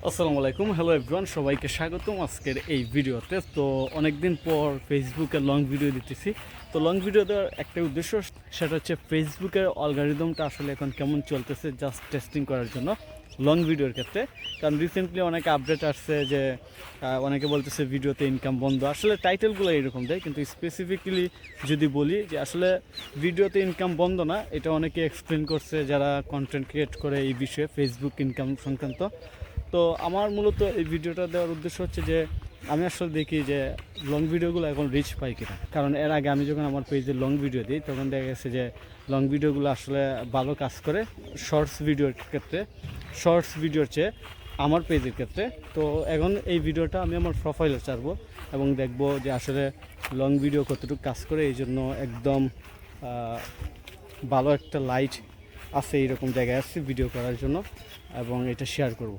আসসালামু আলাইকুম, hello everyone, সবাইকে স্বাগতম আজকের এই ভিডিওতে। তো অনেকদিন পর ফেসবুকে লং ভিডিও দিতেছি। তো লং ভিডিও দেওয়ার একটা উদ্দেশ্য, সেটা হচ্ছে ফেসবুকের অ্যালগরিদমটা আসলে এখন কেমন চলতেছে জাস্ট টেস্টিং করার জন্য লং ভিডিওর ক্ষেত্রে। কারণ রিসেন্টলি অনেক আপডেট আসছে যে অনেকে বলতেছে ভিডিওতে ইনকাম বন্ধ। আসলে টাইটেলগুলো এরকম দেয়, কিন্তু স্পেসিফিক্যালি যদি বলি যে আসলে ভিডিওতে ইনকাম বন্ধ না, এটা অনেকে এক্সপ্লেন করছে যারা কন্টেন্ট ক্রিয়েট করে এই বিষয়ে ফেসবুক ইনকাম সংক্রান্ত। তো আমার মূলত এই ভিডিওটা দেওয়ার উদ্দেশ্য হচ্ছে যে আমি আসলে দেখি যে লং ভিডিওগুলো এখন রিচ পাই কিনা। কারণ এর আগে আমি যখন আমার পেজে লং ভিডিও দিই তখন দেখা গেছে যে লং ভিডিওগুলো আসলে ভালো কাজ করে শর্টস ভিডিওর ক্ষেত্রে, শর্টস ভিডিওর চেয়ে আমার পেজের ক্ষেত্রে। তো এখন এই ভিডিওটা আমি আমার প্রোফাইলে ছাড়বো এবং দেখব যে আসলে লং ভিডিও কতটুকু কাজ করে। এই জন্য একদম ভালো একটা লাইট আছে এইরকম জায়গায় আসছি ভিডিও করার জন্য এবং এটা শেয়ার করব।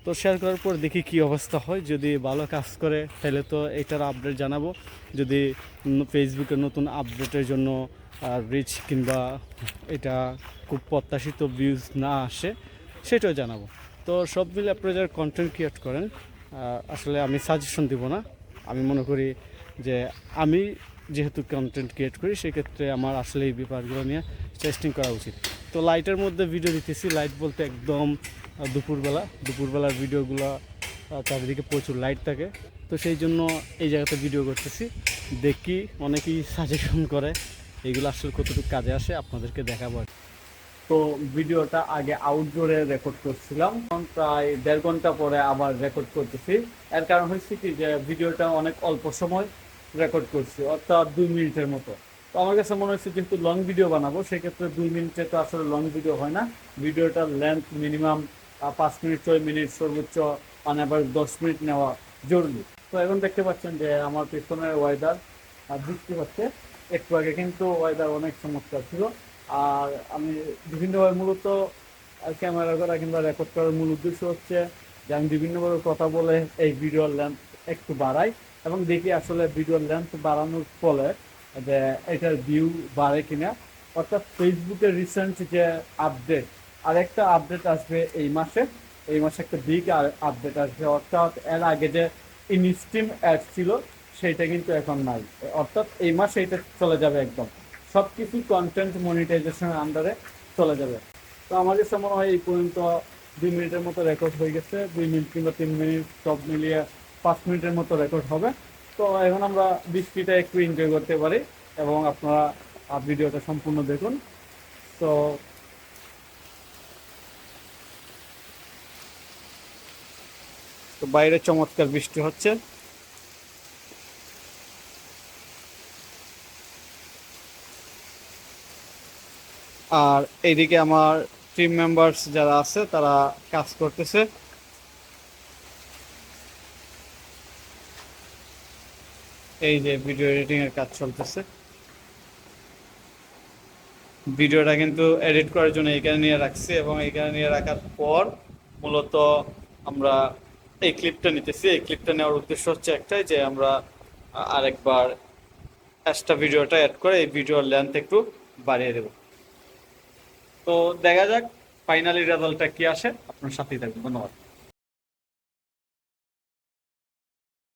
তো শেয়ার করার পর দেখি কী অবস্থা হয়। যদি ভালো কাজ করে তাহলে তো এটার আপডেট জানাবো। যদি ফেসবুকের নতুন আপডেটের জন্য রিচ কিংবা এটা খুব প্রত্যাশিত ভিউজ না আসে সেটাও জানাবো। তো সব মিলে আপনারা যারা কন্টেন্ট ক্রিয়েট করেন, আসলে আমি সাজেশন দিব না। আমি মনে করি যে আমি যেহেতু কন্টেন্ট ক্রিয়েট করি সেক্ষেত্রে আমার আসলে এই ব্যাপারগুলো নিয়ে টেস্টিং করা উচিত। তো লাইটের মধ্যে ভিডিও দিতেছি। লাইট বলতে একদম দুপুরবেলার ভিডিওগুলো চারিদিকে প্রচুর লাইট থাকে। তো সেই জন্য এই জায়গাতে ভিডিও করতেছি। দেখি অনেকেই সাজেশন করে, এইগুলো আসলে কতটুকু কাজে আসে আপনাদেরকে দেখাবো। তো ভিডিওটা আগে আউটডোরে রেকর্ড করছিলাম, প্রায় 1.5 ঘন্টা পরে আবার রেকর্ড করতেছি। এর কারণ হচ্ছে কি যে ভিডিওটা অনেক অল্প সময় রেকর্ড করছি, অর্থাৎ 2 মিনিটের মতো। তো আমার কাছে মনে হচ্ছে যেহেতু লং ভিডিও বানাবো সেক্ষেত্রে 2 মিনিটে তো আসলে লং ভিডিও হয় না। ভিডিওটার লেন্থ মিনিমাম 5 মিনিট 6 মিনিট, সর্বোচ্চ আবার 10 মিনিট নেওয়া জরুরি। তো এখন দেখতে পাচ্ছেন যে আমার পিছনের ওয়েদার বৃষ্টি হচ্ছে। একটু আগে কিন্তু ওয়েদার অনেক চমৎকার ছিল। আর আমি বিভিন্নভাবে মূলত ক্যামেরা করা কিংবা রেকর্ড করার মূল উদ্দেশ্য হচ্ছে যে আমি বিভিন্নভাবে কথা বলে এই ভিডিওর লেন্থ একটু বাড়াই এবং দেখি আসলে ভিডিওর লেন্থ বাড়ানোর ফলে যে এটার ভিউ বাড়ে কিনা। অর্থাৎ ফেসবুকের রিসেন্ট যে আপডেট, আরেকটা আপডেট আসবে এই মাসে একটা বিগ আপডেট আসবে। অর্থাৎ এর আগে যে ইনস্ট্রিম অ্যাড ছিল সেইটা কিন্তু এখন নাই। অর্থাৎ এই মাসে এটা চলে যাবে, একদম সব কিছু কন্টেন্ট মনিটাইজেশনের আন্ডারে চলে যাবে। তো আমার কাছে মনে হয় এই পর্যন্ত 2 মিনিটের মতো রেকর্ড হয়ে গেছে। 2 মিনিট কিংবা 3 মিনিট সব মিলিয়ে 5 মিনিটের মতো রেকর্ড হবে। তো এখন আমরা বৃষ্টিটা একটু এনজয় করতে পারি এবং আপনারা ভিডিওটা সম্পূর্ণ দেখুন। তো তো বাইরে চমৎকার বৃষ্টি হচ্ছে। আর এইদিকে আমার টিম মেম্বার্স যারা আছে তারা কাজ করতেছে। এই যে ভিডিও এডিটিং এর কাজ চলতেছে। ভিডিওটা কিন্তু এডিট করার জন্য এখানে নিয়ে রাখছি এবং এখানে নিয়ে রাখার পর মূলত আমরা এই ক্লিপটা নিতেছি। এই ক্লিপটা নেওয়ার উদ্দেশ্য হচ্ছে একটাই, যে আমরা আরেকবার এক্সট্রা ভিডিওটা অ্যাড করে এই ভিডিওর লেন্থ একটু বাড়িয়ে দেব। তো দেখা যাক ফাইনালি রেজাল্টটা কি আসে। আপনার সাথেই থাকবেন। ধন্যবাদ।